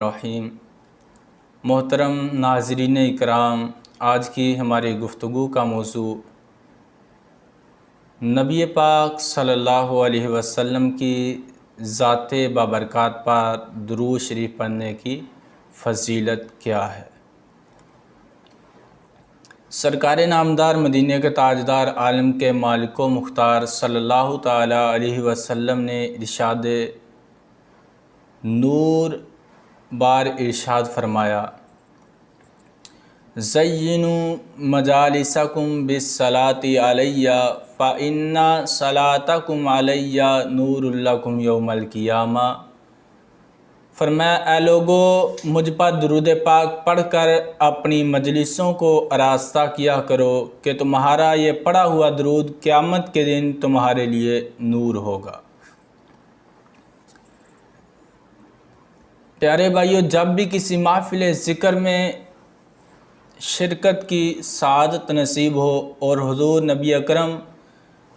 रहीम। मोहतरम नाज़रीन इकराम, आज की हमारी गुफ्तगू का मौजू नबी पाक सल्लल्लाहु अलैहि वसल्लम की ज़ात बाबरकत पर दुरूद शरीफ पढ़ने की फ़जीलत क्या है। सरकार नामदार मदीने के ताजदार आलम के मालिक व मुख्तार सल्लल्लाहु ताला अलैहि वसल्लम ने इरशाद नूर बार इरशाद फरमाया, ज़य्यिनू मजालिसकुम बिस्सलाति अलैया फ़इन्ना सलातकुम अलैया नूरुल लकुम यौमल क़ियामा। फरमाया, ए लोगो, मुझ पर दुरूद पाक पढ़कर अपनी मजलिसों को आरास्ता किया करो कि तुम्हारा ये पढ़ा हुआ दुरूद क़यामत के दिन तुम्हारे लिए नूर होगा। प्यारे भाइयों, जब भी किसी महफ़िल ज़िक्र में शिरकत की सआदत नसीब हो और हुज़ूर नबी अकरम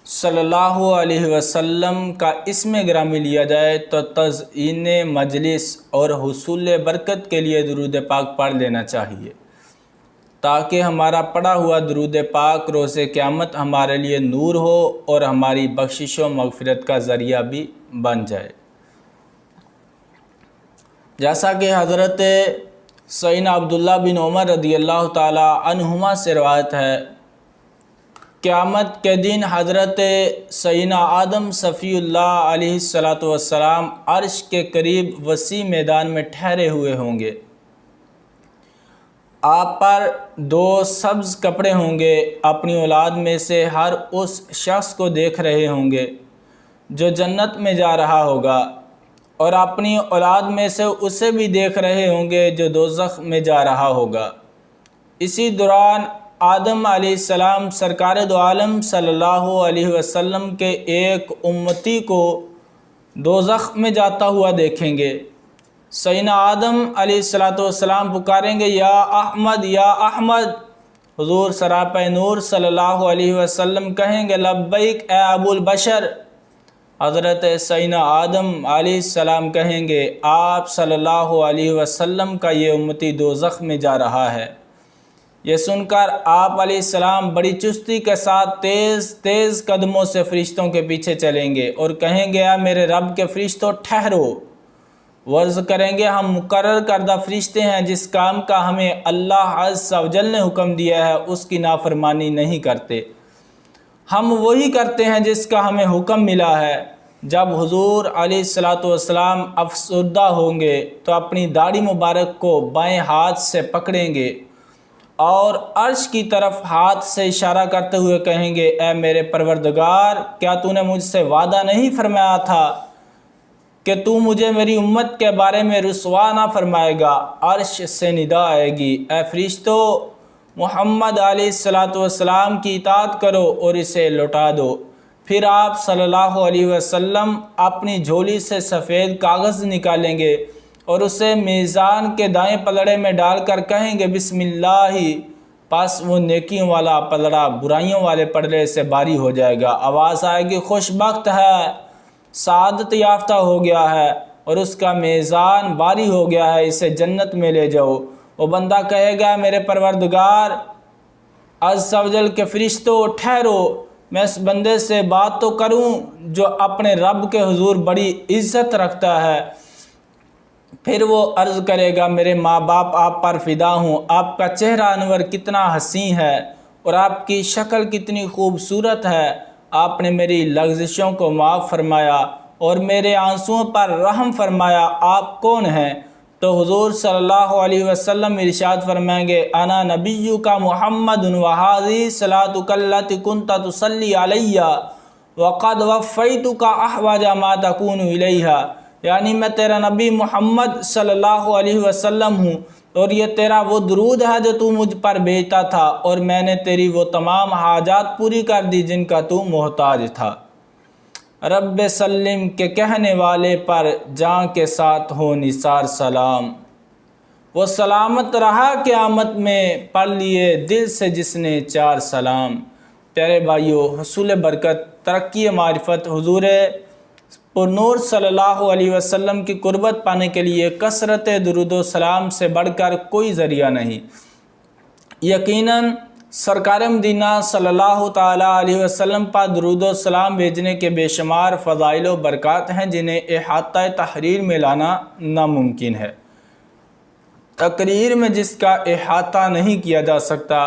सल्लल्लाहु अलैहि वसल्लम का इस्म गिरामी लिया जाए तो तज़यीन मजलिस और हुसूल बरकत के लिए दुरूद पाक पढ़ लेना चाहिए, ताकि हमारा पढ़ा हुआ दुरूद पाक रोज़े क़यामत हमारे लिए नूर हो और हमारी बख्शिश व मग़फ़िरत का ज़रिया भी बन जाए। जैसा कि हज़रत सैयदना अब्दुल्लाह बिन उमर रज़ियल्लाहु ताला अन्हुमा से रवायत है, क़यामत के दिन हज़रत सैयदना आदम सफ़ीउल्लाह अलैहिस्सलातु वस्सलाम अर्श के करीब वसी मैदान में ठहरे हुए होंगे। आप पर दो सब्ज़ कपड़े होंगे। अपनी औलाद में से हर उस शख्स को देख रहे होंगे जो जन्नत में जा रहा होगा, और अपनी औलाद में से उसे भी देख रहे होंगे जो दोज़ख में जा रहा होगा। इसी दौरान आदम अलैहिस्सलाम सरकार दो आलम सल्लल्लाहु अलैहि वसल्लम के एक उम्मती को दोज़ख में जाता हुआ देखेंगे। सैयदना आदम अलैहिस्सलातु वस्सलाम पुकारेंगे, या अहमद या अहमद। हुज़ूर सरापा नूर सल्लल्लाहु अलैहि वसल्लम कहेंगे, लब्बैक ए अबुल बशर। हज़रत सैयदना आदम अलैहिस्सलाम कहेंगे, आप सल्लल्लाहु अलैहि वसल्लम का ये उम्मती दोज़ख में जा रहा है। ये सुनकर आप अलैहिस्सलाम बड़ी चुस्ती के साथ तेज़ तेज़ कदमों से फ़रिश्तों के पीछे चलेंगे और कहेंगे, या मेरे रब के फ़रिश्तों ठहरो। वर्ज़ करेंगे, हम मुकर्रर करदा फ़रिश्ते हैं, जिस काम का हमें अल्लाह अज़्ज़ा व जल ने हुक्म दिया है उसकी नाफरमानी नहीं करते। हम वही करते हैं जिसका हमें हुक्म मिला है। जब हुज़ूर अलैहिस्सलातु वस्सलाम अफ़सरदा होंगे तो अपनी दाढ़ी मुबारक को बाएं हाथ से पकड़ेंगे और अर्श की तरफ हाथ से इशारा करते हुए कहेंगे, ए मेरे परवरदिगार, क्या तूने मुझसे वादा नहीं फरमाया था कि तू मुझे मेरी उम्मत के बारे में रुसवा ना फरमाएगा। अर्श से निदा आएगी, ए फ़रिश्तों, मुहम्मद अलैहिस्सलातु वस्सलाम की इताअत करो और इसे लौटा दो। फिर आप सल्लल्लाहु अलैहि वसल्लम अपनी झोली से सफ़ेद कागज़ निकालेंगे और उसे मीज़ान के दाएं पलड़े में डालकर कहेंगे, बिस्मिल्लाही। पास वो नेकियों वाला पलड़ा बुराइयों वाले पलड़े से भारी हो जाएगा। आवाज़ आएगी, खुशबख्त है, सादत याफ्ता हो गया है और उसका मीज़ान भारी हो गया है, इसे जन्नत में ले जाओ। वो बंदा कहेगा, मेरे परवरदिगार अज़्ज़ा व जल के फ़रिश्तों ठहरो, मैं इस बंदे से बात तो करूं जो अपने रब के हुजूर बड़ी इज़्ज़त रखता है। फिर वो अर्ज़ करेगा, मेरे माँ बाप आप पर फ़िदा हूँ, आपका चेहरा अनवर कितना हसी है और आपकी शक्ल कितनी खूबसूरत है। आपने मेरी लग़्ज़िशों को माफ़ फरमाया और मेरे आंसुओं पर रहम फरमाया। आप कौन हैं? तो हुज़ूर सल्लल्लाहु अलैहि वसल्लम इरशाद फरमाएंगे, अना नबियुका मुहम्मदुन व हाज़िही सलातुकल्लती कुन्ता तुसल्ली अलैया व क़द वफ़्फ़ैतुका अहवजा मा तकूनु इलैहा। यानी मैं तेरा नबी मोहम्मद सल्लल्लाहु अलैहि वसल्लम हूँ और ये तेरा वो दुरूद है जो तू मुझ पर भेजता था, और मैंने तेरी वो तमाम हाजात पूरी कर दी जिनका तू मोहताज था। रब्बे सल्लिम के कहने वाले पर जान के साथ हो निसार सलाम। वो सलामत रहा क़यामत में, पढ़ लिए दिल से जिसने चार सलाम। प्यारे भाइयों, हुसूल बरकत, तरक्की मारिफत हुजूर पुरनूर सल्लल्लाहु अलैहि वसल्लम की कुर्बत पाने के लिए कसरत दुरूद व सलाम से बढ़कर कोई ज़रिया नहीं। यकीनन सरकार मदीना सल्लल्लाहु ताला अलैहि वसल्लम पर दुरूद व सलाम भेजने के बेशुमार फ़ज़ाइल व बरक़ात हैं जिन्हें इहाता तहरीर में लाना नामुमकिन है। तकरीर में जिसका इहाता नहीं किया जा सकता।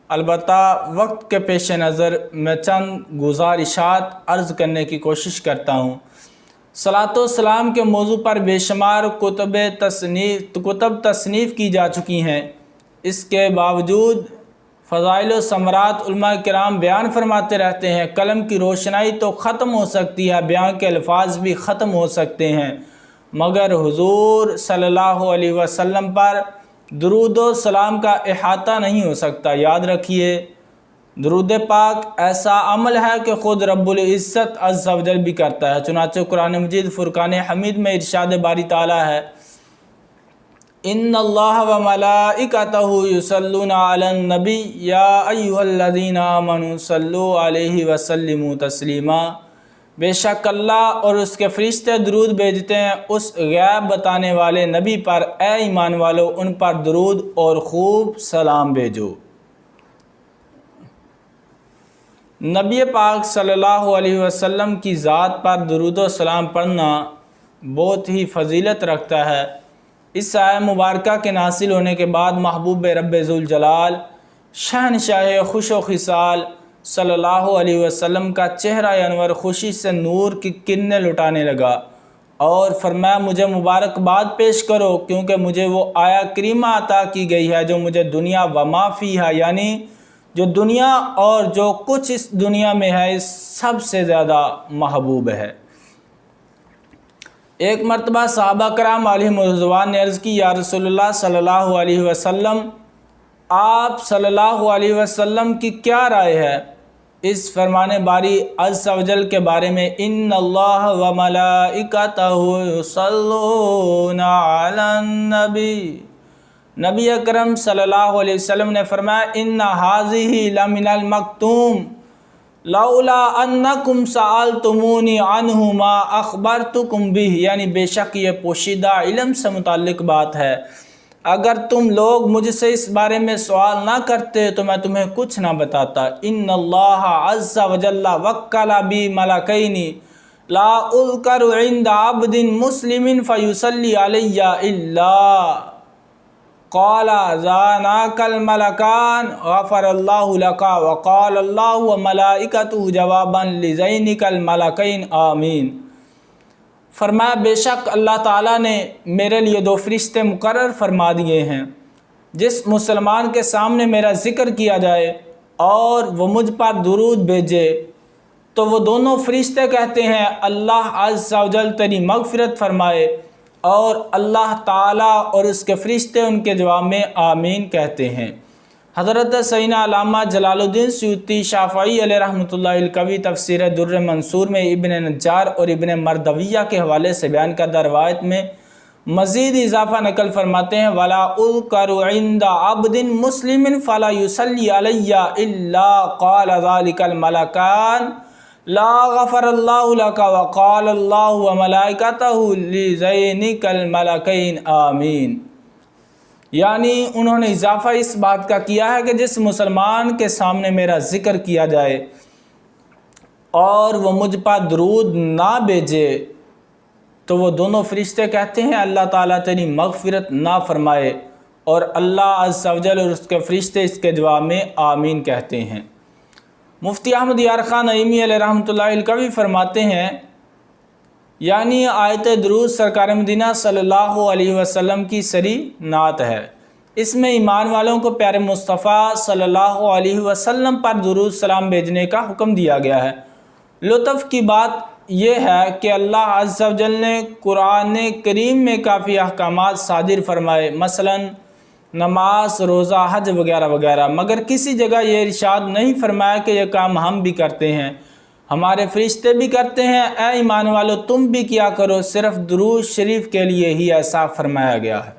अलबत्ता वक्त के पेश नज़र मैं चंद गुज़ारिशात अर्ज़ करने की कोशिश करता हूँ। सलातो सलाम के मौजू पर बेशुमार कुतुब तसनीफ़ की जा चुकी हैं। इसके बावजूद फ़ज़ाइल व समरात उलमा किराम बयान फरमाते रहते हैं। कलम की रोशनाई तो ख़त्म हो सकती है, बयान के अल्फाज भी ख़त्म हो सकते हैं, मगर हुज़ूर सल्लल्लाहु अलैहि वसल्लम पर दुरूद व सलाम का इहाता नहीं हो सकता। याद रखिए, दुरूद पाक ऐसा अमल है कि ख़ुद रब्बुल इज़्ज़त अज़्ज़ा व जल भी करता है। चुनांचे कुरान मजीद फ़ुरक़ान हमीद में इरशाद बारी ताला है, इन्नल्लाह व मलाइकतहु युसल्लूना अलन नबी या अय्युहल्लज़ीना आमनू सल्लू अलैहि व सल्लिमू तस्लीमा। बेशक अल्लाह और उसके फ़रिश्ते दुरूद भेजते हैं उस गैब बताने वाले नबी पर। ए ईमान वालो, उन पर दुरूद और खूब सलाम भेजो। नबी पाक सल्लल्लाहु अलैहि वसल्लम की ज़ात पर दुरूद व सलाम पढ़ना बहुत ही फ़जीलत रखता है। इस आय मुबारका के नासिल होने के बाद महबूब रब्बे ज़ुल जलाल शहनशाह खुश व खिसाल सल्लल्लाहु अलैहि वसल्लम का चेहरा अनवर खुशी से नूर की किरणें लुटाने लगा और फरमाया, मुझे मुबारकबाद पेश करो, क्योंकि मुझे वो आया करीमा अता की गई है जो मुझे दुनिया व माफ़ी है, यानी जो दुनिया और जो कुछ इस दुनिया में है इस सबसे ज़्यादा महबूब है। एक मरतबा सहाबा कराम अलैहिमुर्रिज़वान ने अर्ज़ की, या रसूलुल्लाह सल्लल्लाहु अलैहि वसल्लम, आप सल्लल्लाहु अलैहि वसल्लम की क्या राय है इस फरमाने बारी अज़्ज़ा व जल के बारे में, इन्नल्लाह व मलाइकतहु युसल्लूना अलन नबी। नबी अकरम सल्लल्लाहु अलैहि वसल्लम ने फरमाया, इन्ना हाज़िही लमिनल मक्तूम लौला अन्नकुम सअलतुमूनी अन्हु मा अख़बरतुकुम बिही, यानी बेशक ये पोशीदा इल्म से मुताल्लिक़ बात है। अगर तुम लोग मुझसे इस बारे में सवाल ना करते तो मैं तुम्हें कुछ ना बताता। इन्नल्लाह अज़्ज़ा व जल्ला वक्कला बी मलकैनी ला उज़करु इंदा अब्दिन मुस्लिमिन फयुसल्ली अलैया इल्ला क़ाला ज़ानाकल मलकान गफ़रल्लाहु लका व क़ालल्लाहु व मलाइकतुहु जवाबन लिज़ैनिकल मलकैन आमीन। फरमाया, बेशक अल्लाह ताला ने मेरे लिए 2 फरिश्ते मुकर्रर फरमा दिए हैं, जिस मुसलमान के सामने मेरा ज़िक्र किया जाए और वो मुझ पर दुरूद भेजे तो वो दोनों फरिश्ते कहते हैं, अल्लाह अज़्ज़ा व जल तेरी मग़फ़िरत फ़रमाए, और अल्लाह ताला और उसके फरिश्ते उनके जवाब में आमीन कहते हैं। हज़रत सैयदना अल्लामा जलालुद्दीन सयूती शाफ़ई अलैहि रहमतुल्लाह अल कवी तफ़सीर दुर्र मंसूर में इब्न नज्जार और इब्न मरदविया के हवाले से बयान करदा रवायत में मज़ीद इजाफ़ा नकल फरमाते हैं, वला उज़करु इंदा अब्दिन मुस्लिमिन फ़ला युसल्ली अलैया इल्ला क़ाल ज़ालिकल मलकान ला गफ़रल्लाहु लका व क़ालल्लाहु व मलाइकतहु लिज़ैनिकल मलकैन आमीन। यानी उन्होंने इजाफ़ा इस बात का किया है कि जिस मुसलमान के सामने मेरा ज़िक्र किया जाए और वो मुझ पर दुरूद ना भेजे तो वो दोनों फरिश्ते कहते हैं, अल्लाह ताला तेरी मग़फ़िरत ना फ़रमाए, और अल्लाह अज़्ज़ा व जल और उसके फरिश्ते इसके जवाब में आमीन कहते हैं। मुफ्ती अहमद यार ख़ान नईमी अलैहि रहमतुल्लाह अल कवी फरमाते हैं, यानी आयत दुरूद सरकार मदीना सल्लल्लाहु अलैहि वसल्लम की सरी नात है। इसमें ईमान वालों को प्यारे मुस्तफ़ा सल्लल्लाहु अलैहि वसल्लम पर दुरूद सलाम भेजने का हुक्म दिया गया है। लुत्फ़ की बात यह है कि अल्लाह अज़्ज़ा व जल ने कुरान करीम में काफ़ी अहकामात सादिर फरमाए, मसलन नमाज, रोज़ा, हज वगैरह वगैरह, मगर किसी जगह ये इरशाद नहीं फरमाया कि यह काम हम भी करते हैं, हमारे फरिश्ते भी करते हैं। ए ईमान वालों, तुम भी किया करो। सिर्फ़ दुरूद शरीफ के लिए ही ऐसा फरमाया गया है।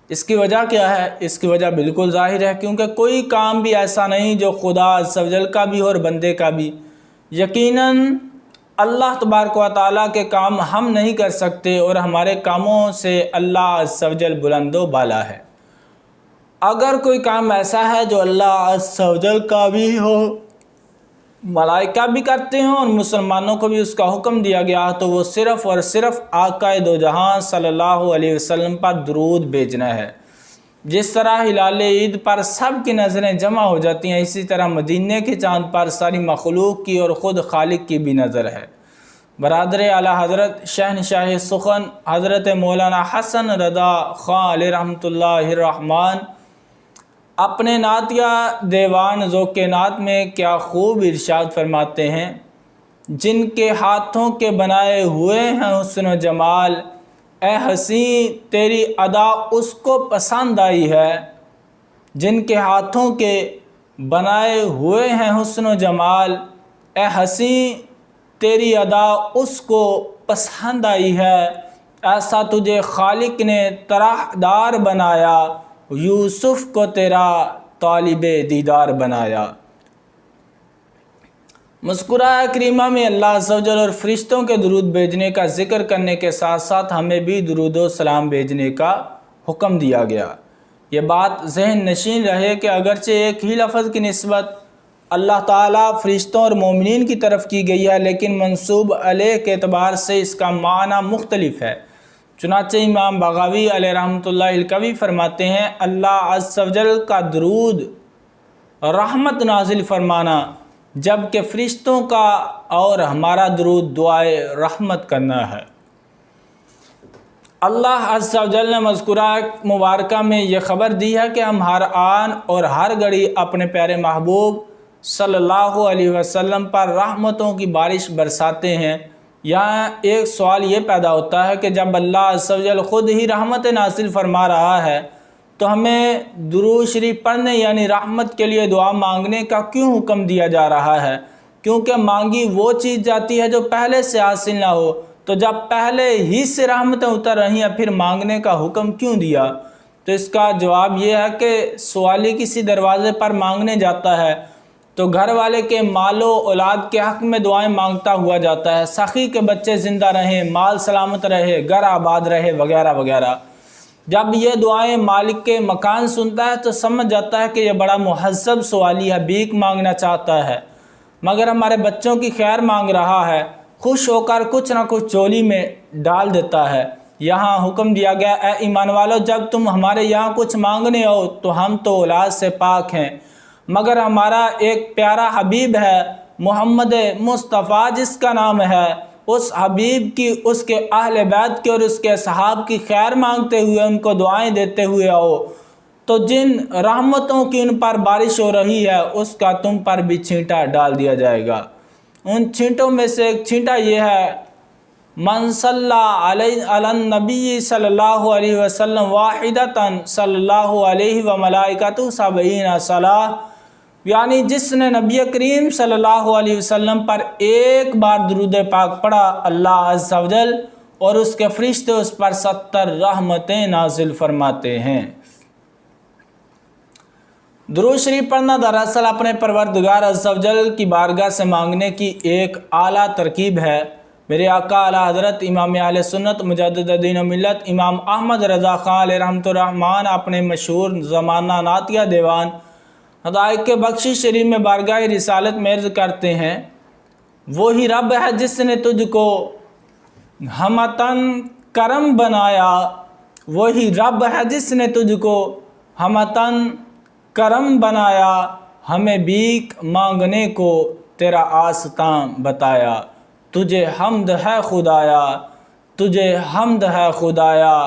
इसकी वजह क्या है? इसकी वजह बिल्कुल ज़ाहिर है, क्योंकि कोई काम भी ऐसा नहीं जो खुदा अज़्ज़ा व जल का भी हो और बंदे का भी। यकीनन अल्लाह तबारक व तआला के काम हम नहीं कर सकते और हमारे कामों से अल्लाह अज़्ज़ व जल बुलंदो बाला है। अगर कोई काम ऐसा है जो अल्लाह अज़्ज़ व जल का भी हो, मलाइका भी करते हैं और मुसलमानों को भी उसका हुक्म दिया गया, तो वो सिर्फ़ और सिर्फ आका दो जहां सल्लल्लाहु अलैहि वसल्लम पर दुरूद भेजना है। जिस तरह हिलाल ईद पर सब की नज़रें जमा हो जाती हैं, इसी तरह मदीने के चाँद पर सारी मखलूक की और ख़ुद खालिक की भी नज़र है। बरादर आला हज़रत शहनशाह सुखन हज़रत मौलाना हसन रदा ख़ान अलैहि रहमतुल्लाहि रहमान अपने नातिया देवान ज़ौक़े नात में क्या खूब इरशाद फरमाते हैं, जिनके हाथों के बनाए हुए हैं हुस्न व जमाल, ए हसी तेरी अदा उसको पसंद आई है। जिनके हाथों के बनाए हुए हैं हुस्न व जमाल, ए हसी तेरी अदा उसको पसंद आई है। ऐसा तुझे खालिक ने तराहदार बनाया, यूसुफ को तेरा तालिबे दीदार बनाया। मुस्कुराया करीमा में अल्लाह अज़्ज़ व जल और फ़रिश्तों के दुरूद भेजने का ज़िक्र करने के साथ साथ हमें भी दुरूद व सलाम भेजने का हुक्म दिया गया। ये बात ज़हन नशीन रहे कि अगरचे एक ही लफ्ज़ की निस्बत अल्लाह ताला फ़रिश्तों और मोमिनीन की तरफ की गई है, लेकिन मंसूब अलैह के एतबार से इसका माना मुख्तलिफ है। चुनाचे इमाम बगावी अलैहि रहमतुल्लाहि कवी फरमाते हैं, अल्लाह अज़्ज़ व जल का दुरूद रहमत नाजिल फरमाना, जबकि फ़रिश्तों का और हमारा दुरूद दुआए रहमत करना है। अल्लाह अज़्ज़ व जल ने मज़कुरा मुबारका में ये ख़बर दी है कि हम हर आन और हर घड़ी अपने प्यारे महबूब सल्लल्लाहु अलैहि वसल्लम पर रहमतों की बारिश बरसाते हैं। यहाँ एक सवाल ये पैदा होता है कि जब अल्लाह अज़्ज़ व जल ख़ुद ही रहमत नाज़िल फरमा रहा है, तो हमें दुरूद शरीफ पढ़ने यानी रहमत के लिए दुआ मांगने का क्यों हुक्म दिया जा रहा है? क्योंकि मांगी वो चीज़ जाती है जो पहले से हासिल ना हो। तो जब पहले ही से रहमतें उतर रही हैं, फिर मांगने का हुक्म क्यों दिया? तो इसका जवाब ये है कि सवाली किसी दरवाज़े पर मांगने जाता है तो घर वाले के मालो औलाद के हक़ में दुआएं मांगता हुआ जाता है, सखी के बच्चे ज़िंदा रहें, माल सलामत रहे, घर आबाद रहे, वगैरह वगैरह। जब ये दुआएं मालिक के मकान सुनता है तो समझ जाता है कि यह बड़ा मुहज़्ज़ब सवाली है, भीख मांगना चाहता है, मगर हमारे बच्चों की खैर मांग रहा है। खुश होकर कुछ ना कुछ चोली में डाल देता है। यहाँ हुक्म दिया गया, ए ईमान वालो, जब तुम हमारे यहाँ कुछ मांगने हो तो हम तो औलाद से पाक हैं, मगर हमारा एक प्यारा हबीब है मोहम्मद मुस्तफ़ा जिसका नाम है, उस हबीब की, उसके अहले बैत की और उसके सहाब की खैर मांगते हुए, उनको दुआएं देते हुए आओ, तो जिन रहमतों की उन पर बारिश हो रही है उसका तुम पर भी छींटा डाल दिया जाएगा। उन छींटों में से एक छींटा ये है, मन सल्ला अलन नबी सल्लल्लाहु अलैहि वसल्लम वाहिदतन सल्लल्लाहु अलैहि व मलाइकतु सबईन सलाह, यानी जिसने नबी करीम सल्लल्लाहु अलैहि वसल्लम पर एक बार दुरूद पाक पढ़ा, अल्लाह अज़्ज़ व जल और उसके फरिश्ते उस पर 70 रहमतें नाजिल फरमाते हैं। दुरूद शरीफ पढ़ना दरअसल अपने परवरदिगार अज़्ज़ व जल की बारगाह से मांगने की एक आला तरकीब है। मेरे आका आला हज़रत इमाम अहले सुन्नत मुजद्दिद दीन व मिल्लत इमाम अहमद रज़ा ख़ान अलैहि रहमतुर्रहमान अपने मशहूर ज़माना नातिया देवान हदायक के बख्शिश शरीफ में बारगाह रिसालत में अर्ज़ करते हैं, वो ही रब है जिसने तुझको हमतन करम बनाया, वही रब है जिसने तुझको हमतन करम बनाया, हमें भीख मांगने को तेरा आस्तां बताया, तुझे हमद है खुदाया, तुझे हमद है खुदाया,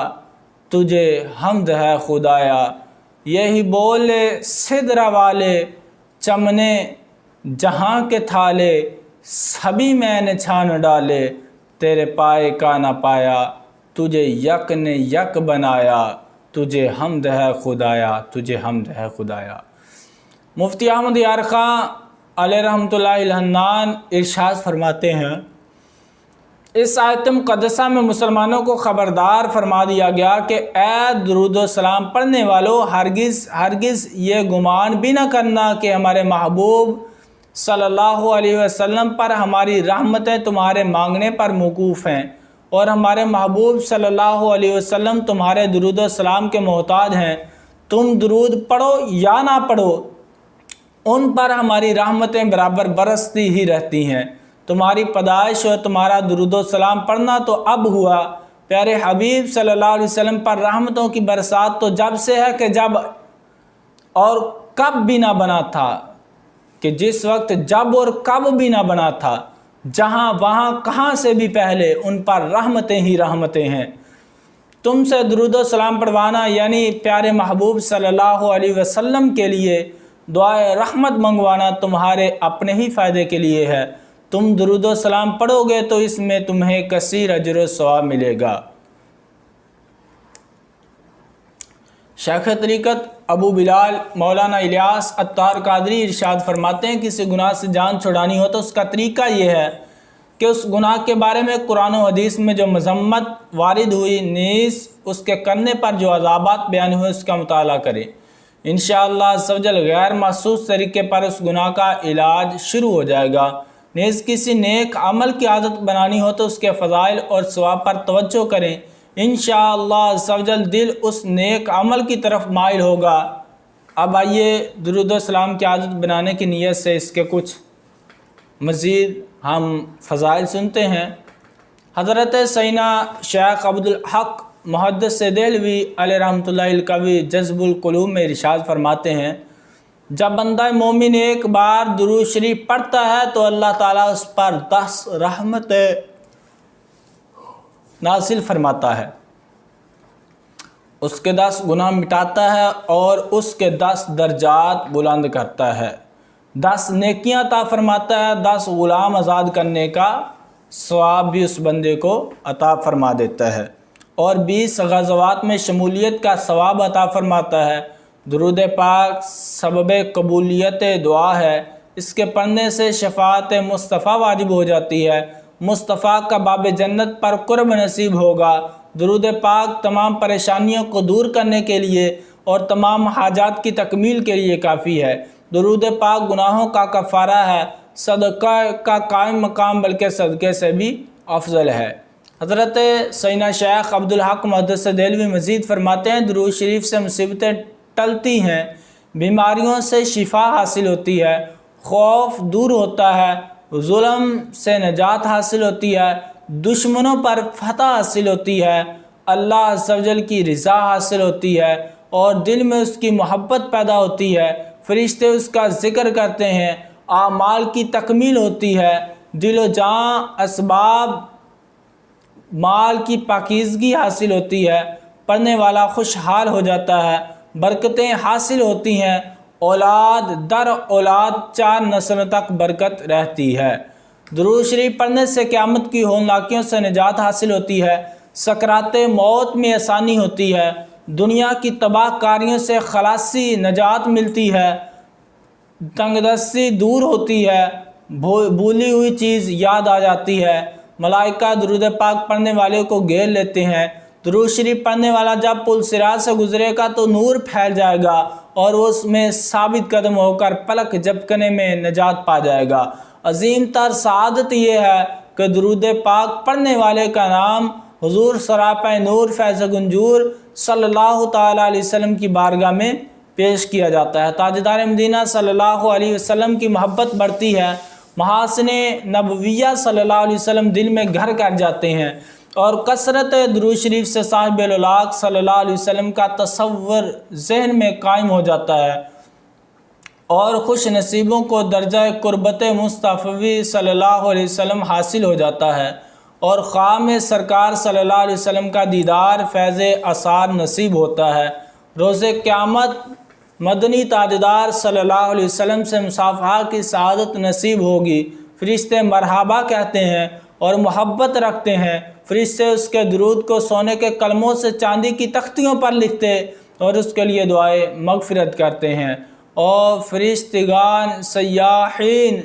तुझे हमद है खुदाया। यही बोले सिदरा वाले चमने जहाँ के थाले, सभी मैंने छान डाले, तेरे पाए का न पाया, तुझे यक ने यक बनाया, तुझे हमद है खुदाया, तुझे हमद है खुदाया। मुफ्ती अहमद यार ख़ान अलैहि रहमतुल्लाहि हन्नान इरशाद फरमाते हैं, इस आयत मुक़द्दसा में मुसलमानों को ख़बरदार फरमा दिया गया कि ए दुरूद व सलाम पढ़ने वालों, हरगिज़ हरगिज़ ये गुमान भी ना करना कि हमारे महबूब सल्लल्लाहु अलैहि वसल्लम पर हमारी रहमतें तुम्हारे मांगने पर मौकूफ़ हैं और हमारे महबूब सल्लल्लाहु अलैहि वसल्लम तुम्हारे दुरूद व सलाम के मोहताज हैं। तुम दुरूद पढ़ो या ना पढ़ो, उन पर हमारी रहमतें बराबर बरसती ही रहती हैं। तुम्हारी पैदाइश और तुम्हारा दुरूद व सलाम पढ़ना तो अब हुआ। प्यारे हबीब सल्लल्लाहु अलैहि वसल्लम पर रहमतों की बरसात तो जब से है कि जब और कब भी ना बना था, कि जिस वक्त जब और कब भी ना बना था, जहाँ वहाँ कहाँ से भी पहले उन पर रहमतें ही रहमतें हैं। तुमसे दुरूद व सलाम पढ़वाना यानी प्यारे महबूब सल्लल्लाहु अलैहि वसल्लम के लिए दुआए रहमत मंगवाना तुम्हारे अपने ही फ़ायदे के लिए है। तुम दुरूद व सलाम पढ़ोगे तो इसमें तुम्हें कसीर अजर व सवाब मिलेगा। शेख तरीक़त अबू बिलाल मौलाना इलियास अत्तार कादरी इरशाद फरमाते हैं, किसी गुनाह से जान छुड़ानी हो तो उसका तरीका ये है कि उस गुनाह के बारे में कुरान और हदीस में जो मज़म्मत वारिद हुई, नीज़ उसके करने पर जो अज़ाबात बयान हुए, उसका मुताला करें। इंशाअल्लाह सवजल गैर महसूस तरीके पर उस गुनाह का इलाज शुरू हो जाएगा। नीज़ किसी नेक अमल की आदत बनानी हो तो उसके फ़ज़ाइल और सवाब पर तवज्जो करें। इंशाअल्लाह सवजल दिल उस नेक अमल की तरफ माइल होगा। अब आइए दुरूद व सलाम की आदत बनाने की नीयत से इसके कुछ मज़ीद हम फ़ज़ाइल सुनते हैं। हज़रत सैयदना शेख अब्दुल हक मुहद्दिस देहलवी अलैहि रहमतुल्लाहि कवी जज़्बुल क़ुलूब में इरशाद फरमाते हैं, जब बंदा मोमिन एक बार दुरूद शरीफ पढ़ता है तो अल्लाह ताला उस पर 10 रहमतें नासिल फरमाता है, उसके 10 गुनाह मिटाता है और उसके 10 दर्जात बुलंद करता है, 10 नेकियां अता फरमाता है, 10 ग़ुलाम आज़ाद करने का सवाब भी उस बंदे को अता फरमा देता है और 20 ग़ज़वात में शमूलियत का सवाब अता फरमाता है। दुरूद पाक सबब कबूलियत दुआ है, इसके पढ़ने से शफ़ाअत मुस्तफ़ा वाजिब हो जाती है, मुस्तफ़ा का बाब जन्नत पर कुर्ब नसीब होगा। दुरूद पाक तमाम परेशानियों को दूर करने के लिए और तमाम हाजात की तकमील के लिए काफ़ी है। दुरूद पाक गुनाहों का कफ़ारा है, सदका का कायम मकाम बल्कि सदक़े से भी अफजल है। हज़रत सैयदना शेख अब्दुल हक मुहद्दिस देहलवी मज़ीद फरमाते हैं, दुरूद शरीफ से मुसीबतें टलती हैं, बीमारियों से शिफा हासिल होती है, खौफ दूर होता है, जुल्म से निजात हासिल होती है, दुश्मनों पर फतह हासिल होती है, अल्लाह अज़्ज़वजल की रज़ा हासिल होती है और दिल में उसकी मोहब्बत पैदा होती है, फरिश्ते उसका ज़िक्र करते हैं, आमाल की तकमील होती है, दिलो जान असबाब माल की पाकीज़गी हासिल होती है, पढ़ने वाला खुशहाल हो जाता है, बरकतें हासिल होती हैं, औलाद दर औलाद 4 नस्लों तक बरकत रहती है। दुरूद शरीफ पढ़ने से क़यामत की होनलाकियों से निजात हासिल होती है, सकराते मौत में आसानी होती है, दुनिया की तबाहकारियों से खलासी नजात मिलती है, तंगदस्ती दूर होती है, भूली हुई चीज़ याद आ जाती है, मलाइका दुरूद पाक पढ़ने वाले को घेर लेते हैं। दुरूद शरीफ पढ़ने वाला जब पुल सिरात से गुजरेगा तो नूर फैल जाएगा और उसमें साबित कदम होकर पलक झपकने में निजात पा जाएगा। अजीम तर सादत ये है कि दुरूद पाक पढ़ने वाले का नाम हुजूर सरापा नूर फैज़ गुंजूर सल्लल्लाहु ताला अलैहि वसल्लम की बारगाह में पेश किया जाता है। ताजदार मदीना सल्लल्लाहु अलैहि वसल्लम की मोहब्बत बढ़ती है, महासने नबविया सल्लल्लाहु अलैहि वसल्लम दिल में घर कर जाते हैं और कसरत दुरूद शरीफ से साहिब उलाक सल्लल्लाहु अलैहि वसल्लम का तसव्वुर जहन में कायम हो जाता है और खुश नसीबों को दर्जा कुर्बत मुस्तफ़ी सल्लल्लाहु अलैहि वसल्लम हासिल हो जाता है और ख्वाब में सरकार सल्लल्लाहु अलैहि वसल्लम का दीदार फैज़ आसार नसीब होता है। रोज़े क़यामत मदनी ताजदार सल्लल्लाहु अलैहि वसल्लम से मुसाफ़हा की सआदत नसीब होगी। फ़रिश्ते मरहबा कहते हैं और मोहब्बत रखते हैं। फ़रिश्ते उसके दुरूद को सोने के कलमों से चांदी की तख्तियों पर लिखते और उसके लिए दुआए मग़फ़िरत करते हैं। और फ़रिश्तेगान सयाहीन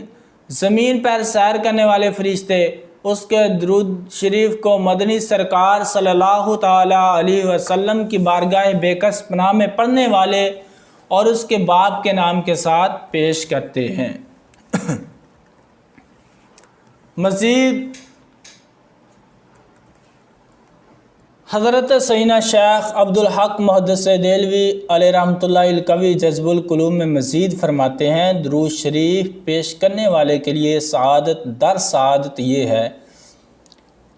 ज़मीन पर सैर करने वाले फ़रिश्ते उसके दुरूद शरीफ को मदनी सरकार सल्लल्लाहु ताला अलैहि वसल्लम की बारगाह बेकस पनाह में पढ़ने वाले और उसके बाप के नाम के साथ पेश करते हैं। मज़ीद हज़रत सैयदना शेख अब्दुल हक मुहद्दिस देहलवी अलैहि रहमतुल्लाहि कवी जज़्बुल कुलूब में मज़ीद फरमाते हैं, दुरूद शरीफ पेश करने वाले के लिए सआदत दर सआदत ये है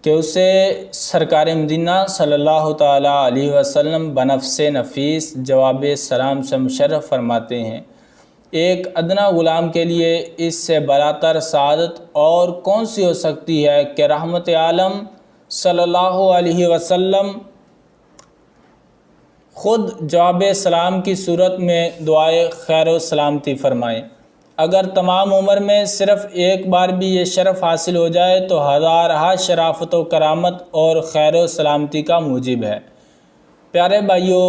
कि उसे सरकार मदीना सल्लल्लाहु ताला अलैहि वसल्लम बनफ़्से नफ़ीस जवाब सलाम से मुशर्रफ़ फरमाते हैं। एक अदना ग़ुलाम के लिए इससे बरातर सआदत और कौन सी हो सकती है कि रहमत आलम सल्लल्लाहु अलैहि वसल्लम ख़ुद जवाब सलाम की सूरत में दुआए खैर व सलामती फ़रमाएँ। अगर तमाम उम्र में सिर्फ़ एक बार भी ये शरफ़ हासिल हो जाए तो हज़ारहा शराफ़त व करामत और खैर व सलामती का मूजिब है। प्यारे भाइयों,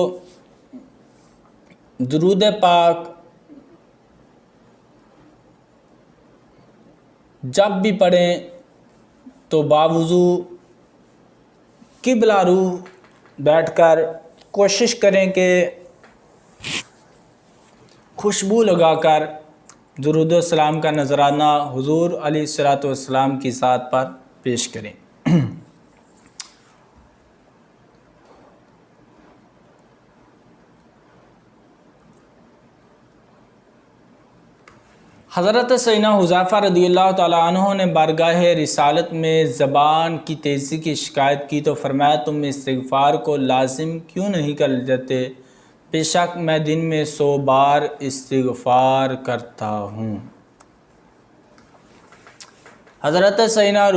दुरूद पाक जब भी पढ़ें तो बावुज़ू क़िबला रू बैठकर कोशिश करें कि खुशबू लगाकर दुरूद सलाम का नजराना हुज़ूर अलैहिस्सलातु वस्सलाम की ज़ात पर पेश करें। हज़रत सैयदना हुज़ैफ़ा रज़ियल्लाहु ताला अन्हु ने बारगाह रिसालत में ज़बान की तेज़ी की शिकायत की तो फरमाया, तुम इस्तिग़फ़ार को लाजिम क्यों नहीं कर लेते? बेशक मैं दिन में 100 बार इस्तिग़फ़ार करता हूँ। हज़रत सैयदना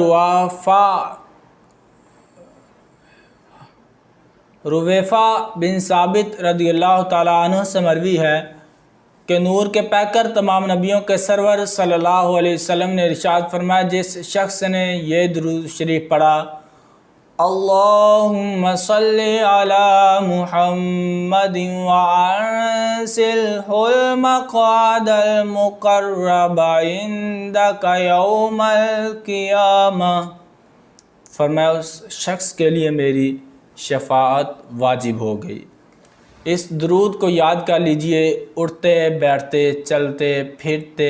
रुवैफ़ा बिन साबित रज़ियल्लाहु ताला अन्हु से मरवी है कि नूर के पैकर तमाम नबियों के सरवर सल्लल्लाहु अलैहि वसल्लम ने इरशाद फरमाया, जिस शख्स ने ये दुरूद शरीफ पढ़ा, अल्लाहुम्मा सल्लि अला मुहम्मदिन व अंसिलहुल मक़अदल मुक़र्रब इंदका यौमल क़ियामह, फरमाया उस शख्स के लिए मेरी शफ़ाअत वाजिब हो गई। इस दुरूद को याद कर लीजिए, उठते बैठते चलते फिरते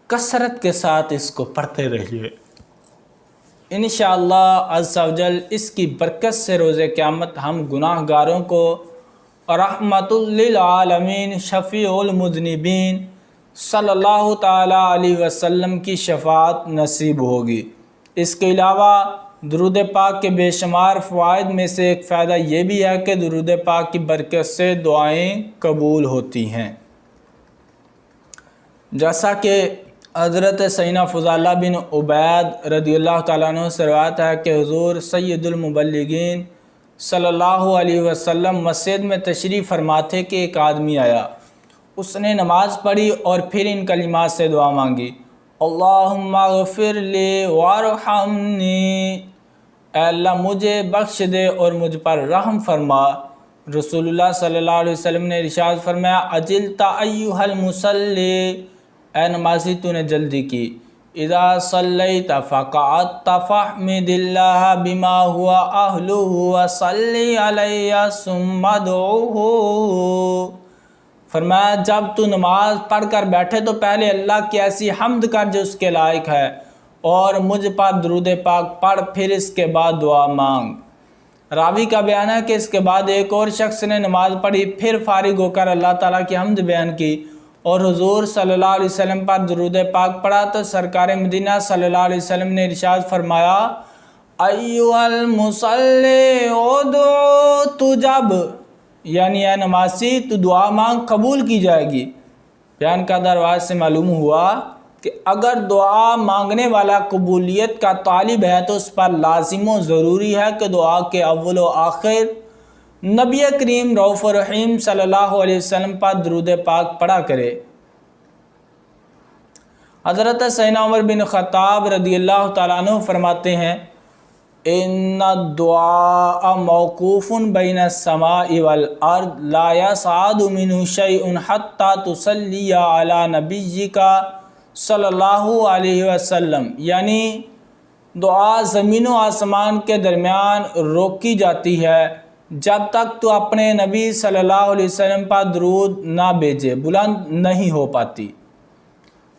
कसरत के साथ इसको पढ़ते रहिए। इंशाअल्लाह अज़्ज़ा वजल इसकी बरकत से रोज़े क़यामत हम गुनाहगारों को रहमतुल लिल आलमीन शफ़ीउल मुज़निबीन सल्लल्लाहु ताला अलैहि वसल्लम की शफ़ाअत नसीब होगी। इसके अलावा दुरूद पाक के बेशुमार फ़वाइद में से एक फ़ायदा ये भी है कि दुरूद पाक की बरकत से दुआएं कबूल होती हैं। जैसा कि हज़रत सैयदना फ़ुज़ाला बिन उबैद रज़ियल्लाहु ताला अन्हु से रवायत है कि हुज़ूर सय्यदुल मुबल्लिगीन सल्लल्लाहु अलैहि वसल्लम मस्जिद में तशरीफ़ फरमा थे कि एक आदमी आया, उसने नमाज़ पढ़ी और फिर इन कलिमात से दुआ मांगी, अल्लाहुम्मा ग़फ़िर ली वरहमनी, अल्लाह मुझे बख्श दे और मुझ पर रहम फरमा। रसूलुल्लाह सल्लल्लाहु अलैहि वसल्लम ने इरशाद फरमाया, अजिलता अय्युहल मुसल्ली, ए नमाज़ी तूने जल्दी की, इज़ा सल्लैता फ़क़अदता फ़हमिदिल्लाह बिमा हुवा अहलुहु व सल्ली अलैहि सुम्मा दुऊहु, फरमाया जब तू नमाज पढ़ कर बैठे तो पहले अल्लाह की ऐसी हम्द कर जो उसके लायक है और मुझ पर दुरूद पाक पढ़, फिर इसके बाद दुआ मांग। रावी का बयान है कि इसके बाद एक और शख्स ने नमाज़ पढ़ी, फिर फारिग होकर अल्लाह ताला की हम्द बयान की और हुज़ूर सल्लल्लाहु अलैहि वसल्लम पर दुरूद पाक पढ़ा तो सरकार मदीना सल्लल्लाहु अलैहि वसल्लम ने इरशाद फरमाया, अय्युहल मुसल्ली उदू तुजब, यानी ए नमाज़ी तू दुआ मांग कबूल की जाएगी। बयान का दरवाज़ से मालूम हुआ कि अगर दुआ मांगने वाला कबूलियत का तालिब है तो उस पर लाजिम व ज़रूरी है कि दुआ के अव्वल व आखिर नबी करीम रऊफ़ रहीम सल्लल्लाहु अलैहि वसल्लम पर दुरूद पाक पढ़ा करे। हज़रत सैयदना उमर बिन ख़त्ताब रज़ियल्लाहु ताला अन्हु फरमाते हैं, इन्ना दुआ मौकूफ़ुन बैन समाई वल अर्द ला यसअदु मिन्हु शैउन हत्ता तुसल्ली अला नबिय्यिका सल्लल्लाहु अलैहि वसल्लम, यानी दुआ ज़मीन व आसमान के दरमियान रोकी जाती है जब तक तो अपने नबी सल्लल्लाहु अलैहि वसल्लम पर दरूद ना भेजे, बुलंद नहीं हो पाती।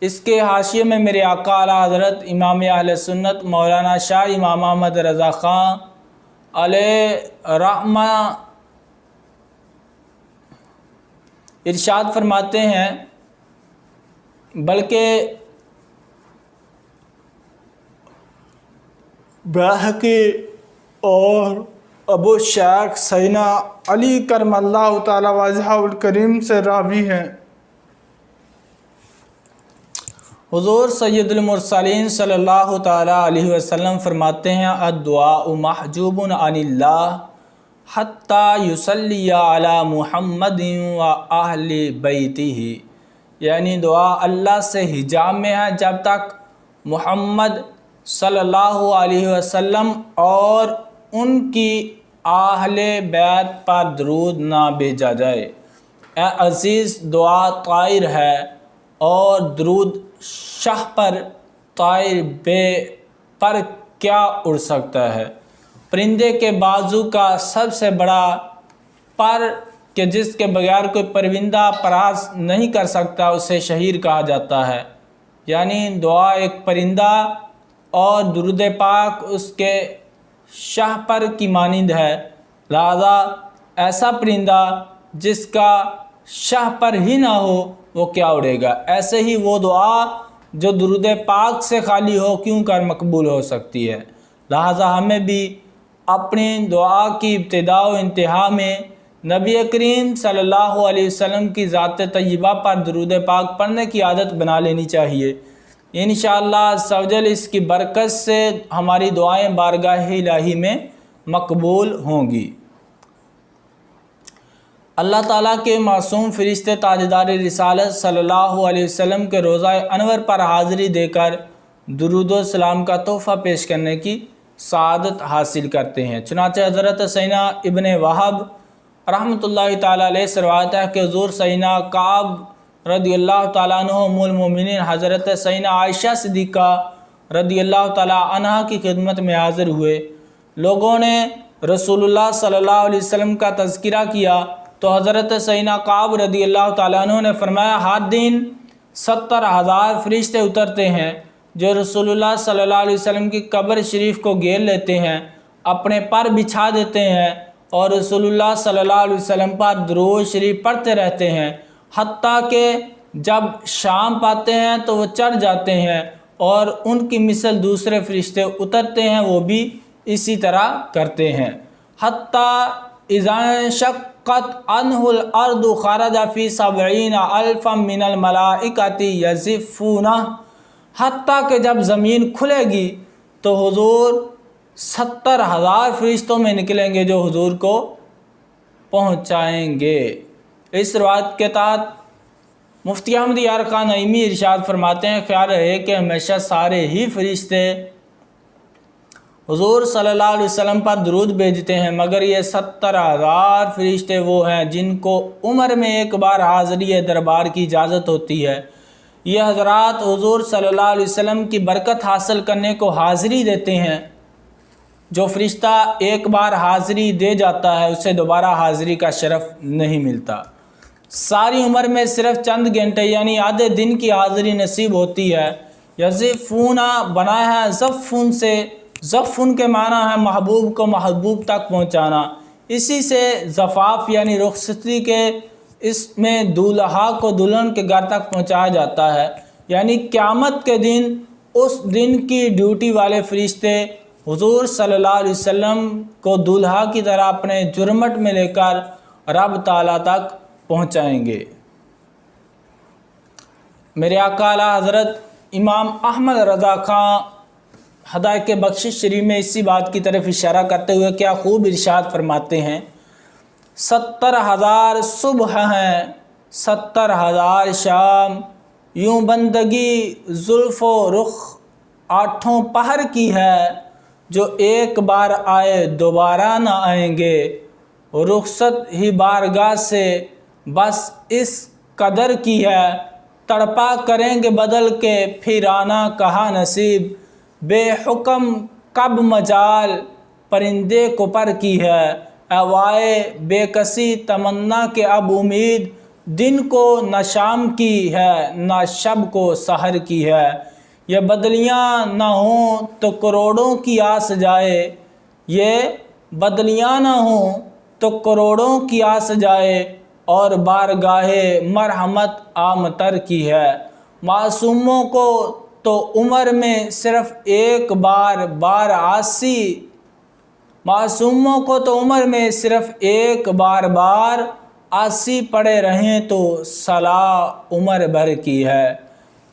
इसके हाशिये में मेरे आका आला हज़रत इमाम अहले सुन्नत मौलाना शाह इमाम अहमद रज़ा ख़ान अलैहि रहमा इरशाद फरमाते हैं, बल्कि बैहक़ी और अबू शेख सैयदना अली करमल्लाहु ताला वजहुल करीम से रावी हैं। हुज़ूर सय्यदुल मुरसलीन सल्लल्लाहु ताला अलैहि वसल्लम फरमाते हैं, अद्दुआ महजूबुन अनिल्लाह हत्ता युसल्लिया अला मुहम्मदिन व अहली बैतिही, यानी दुआ अल्लाह से हिजाब में है जब तक मुहम्मद सल्लल्लाहु अलैहि वसल्लम और उनकी आहले बैत पर दरूद ना भेजा जाए। ए अज़ीज़, दुआ तायर है और दरूद शाह पर तायर बे पर क्या उड़ सकता है। परिंदे के बाजू का सबसे बड़ा पर कि जिसके बगैर कोई परिंदा परास नहीं कर सकता उसे शहीर कहा जाता है। यानी दुआ एक परिंदा और दुरूद पाक उसके शाह पर की मानिंद है। लिहाजा ऐसा परिंदा जिसका शाह पर ही ना हो वो क्या उड़ेगा। ऐसे ही वो दुआ जो दुरूद पाक से खाली हो क्यों कर मकबूल हो सकती है। लिहाजा हमें भी अपनी दुआ की इब्तिदा व इंतहा में नबी करीम सल्लल्लाहु अलैहि वसल्लम की ज़ात तय्यबा पर दुरूद पाक पढ़ने की आदत बना लेनी चाहिए। इंशाअल्लाह सवजल इसकी बरकत से हमारी दुआएं बारगाह इलाही में मकबूल होंगी। अल्लाह ताला के मासूम फरिश्ते ताजदार रिसालत सल्लल्लाहु अलैहि वसल्लम के रोज़ा अनवर पर हाज़िरी देकर दुरूद व सलाम का तोहफ़ा पेश करने की सआदत हासिल करते हैं। चुनांचे हज़रत सैयदना इब्ने वहब रहमतुल्लाहि ताला अलैहि से रवायत है कि हुज़ूर सैयदना काब रदियल्लाहु ताला अन्हु उम्मुल मोमिनीन हज़रत सैयदना आयशा सिद्दीक़ा रदियल्लाहु ताला अन्हा की खिदमत में हाज़िर हुए। लोगों ने रसूलुल्लाह सल्लल्लाहु अलैहि वसल्लम का तज़किरा किया तो हज़रत सैयदना काब रदियल्लाहु ताला अन्हु ने फरमाया, हर दिन 70,000 फरिश्ते उतरते हैं जो रसूलुल्लाह सल्लल्लाहु अलैहि वसल्लम की कब्र शरीफ को घेर लेते हैं, अपने पर बिछा देते हैं और रसूलुल्लाह सल्लल्लाहु अलैहि वसल्लम पर दुरूद शरीफ पढ़ते रहते हैं, हत्ता कि जब शाम पाते हैं तो वो चढ़ जाते हैं और उनकी मिसल दूसरे फरिश्ते उतरते हैं वो भी इसी तरह करते हैं। हत्ता इज़ा शक्कत अनहुल अर्दु खरजा फी सबईना अल्फम मिनल मलाइकति यज़िफ़ूना, हत्ता कि जब ज़मीन खुलेगी तो हुज़ूर 70,000 फरिश्तों में निकलेंगे जो हुज़ूर को पहुँचाएँगे। इस रवायत के तहत मुफ्ती अहमद यार खान नईमी इरशाद फरमाते हैं, ख्याल रहे कि हमेशा सारे ही फरिश्ते हुज़ूर सल्लल्लाहु अलैहि वसल्लम पर दुरूद भेजते हैं, मगर ये 70,000 फरिश्ते वो हैं जिनको उम्र में एक बार हाज़िरी दरबार की इजाज़त होती है। ये हज़रात हुज़ूर सल्लल्लाहु अलैहि वसल्लम की बरकत हासिल करने को हाज़िरी देते हैं। जो फरिश्ता एक बार हाज़िरी दे जाता है उसे दोबारा हाज़िरी का शरफ़ नहीं मिलता। सारी उम्र में सिर्फ चंद घंटे यानी आधे दिन की हाज़िरी नसीब होती है। यज़िफ़ूना बनाया है ज़फ़ून से, ज़फ़ून के माना है महबूब को महबूब तक पहुँचाना। इसी से ज़फ़ाफ़ यानी रुखसती के इसमें दूल्हा को दुल्हन के घर तक पहुँचाया जाता है। यानी क़यामत के दिन उस दिन की ड्यूटी वाले फरिश्ते हुज़ूर सल्लल्लाहु अलैहि वसल्लम को दूल्हा की तरह अपने जुर्मट में लेकर रब ताला तक पहुँचाएंगे। मेरे आका आला हज़रत इमाम अहमद रज़ा ख़ान हदायत बख्शिश शरीफ में इसी बात की तरफ इशारा करते हुए क्या खूब इरशाद फरमाते हैं, 70,000 सुबह हैं 70,000 शाम, यूँ बंदगी जुल्फ़ो रुख आठों पहर की है, जो एक बार आए दोबारा ना आएंगे, रुखसत ही बारगाह से बस इस कदर की है, तड़पा करेंगे बदल के फिर आना कहा नसीब, बेहुक्म कब मजाल परिंदे को पर की है, अवाए बेकसी तमन्ना के अब उम्मीद दिन को न शाम की है, न शब को सहर की है। ये बदलियाँ न हों तो करोड़ों की आस जाए, ये बदलियाँ न हों तो करोड़ों की आस जाए, और बारगाहे मरहमत आमतर की है। मासूमों को तो उम्र में सिर्फ़ एक बार आसी, मासूमों को तो उम्र में सिर्फ़ एक बार आसी पड़े रहें तो सलाह उम्र भर की है।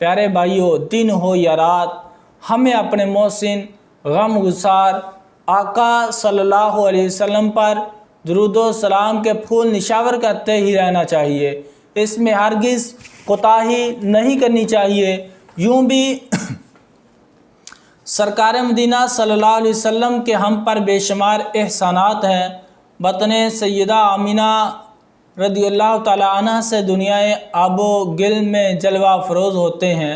प्यारे भाइयों, दिन हो या रात, हमें अपने मोहसिन गमगुसार आका सल्लल्लाहु अलैहि वसल्लम पर दुरूदो सलाम के फूल निशावर करते ही रहना चाहिए। इसमें हरगिज़ कोताही नहीं करनी चाहिए। यूँ भी सरकार मदीना सल्लल्लाहु अलैहि वसल्लम के हम पर बेशुमार एहसानात हैं। बतने सैयदा आमिना रदियल्लाहु ताला अन्हा से दुनियाए आबो गिल में जलवा फ़रोज़ होते हैं।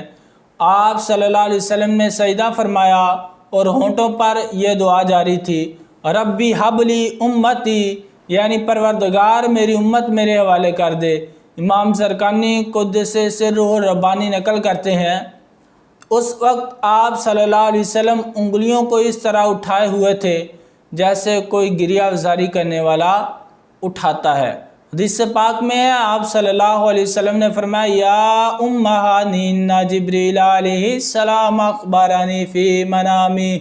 आप सल्लल्लाहु अलैहि वसल्लम ने सजदा फरमाया और होंठों पर यह दुआ जारी थी, रब्बी हबली उम्मती, यानी परवरदिगार मेरी उम्मत मेरे हवाले कर दे। इमाम सरकानी कुद्दसे सिर्रुहु रब्बानी नकल करते हैं, उस वक्त आप सल्लल्लाहु अलैहि वसल्लम उंगलियों को इस तरह उठाए हुए थे जैसे कोई गिरिया वज़ारी करने वाला उठाता है। हदीस पाक में है, आप सल्लल्लाहु अलैहि वसल्लम ने फरमाया, या उम्महानी इन्ना जिब्रील अलैहिस्सलाम अखबरनी फ़ी मनामी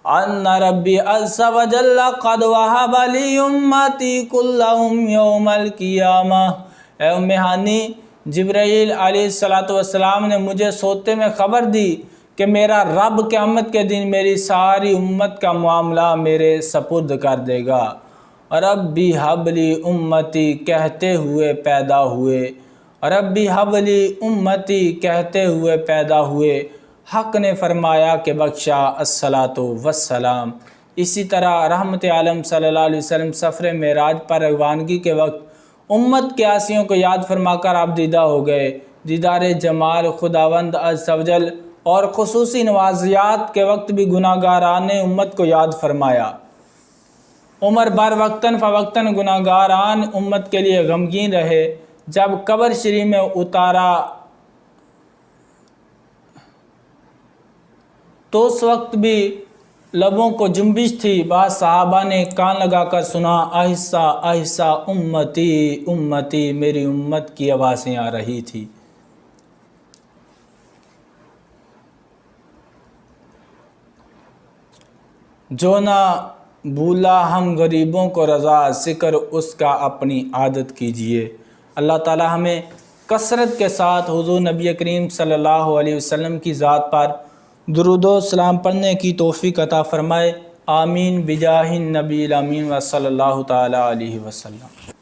अन्ना रब्बी अज़्ज़ा व जल्ला क़द वहब ली उम्मती कुल्लहुम यौमल क़ियामह। ए उम्मे हानी, जिब्राईल अलैहिस्सलातु वस्सलाम ने मुझे सोते में ख़बर दी कि मेरा रब क़यामत के दिन मेरी सारी उम्मत का मामला मेरे सपुर्द कर देगा। रब्बी हबली उम्मती कहते हुए पैदा हुए, रब्बी हबली उम्मती कहते हुए पैदा हुए। हक़ ने फरमाया कि बख्शा अस्सलातु वस्सलाम। इसी तरह रहमत आलम सल्लल्लाहु अलैहि वसल्लम सफ़र मेराज पर रवानगी के वक्त उम्मत के आसियों को याद फरमाकर आप दीदा हो गए। दीदार जमाल खुदावंद अज़्ज़ व जल और खुसूसी नवाज़ियात के वक्त भी गुनाहगारान उम्मत को याद फरमाया। उमर बर वक्तन फ़वक्तन गुनाहगारान उम्मत के लिए गमगीन रहे। जब कब्र शरीफ में उतारा तो उस वक्त भी लबों को जुम्बिश थी। बाद सहाबा ने कान लगाकर सुना, आहिस्ता आहिस्ता उम्मती उम्मती, मेरी उम्मत की आवाज़ें आ रही थी। जो ना भूला हम गरीबों को रज़ा, ज़िक्र उसका अपनी आदत कीजिए। अल्लाह ताला हमें कसरत के साथ हुज़ूर नबी करीम सल्लल्लाहु अलैहि वसल्लम की ज़ात पर दुरूदो सलाम पढ़ने की तौफ़ीक़ अता फ़रमाए। आमीन बिजाहिन नबील अमीन व सल्लल्लाहु ताला अलैहि वसल्लम।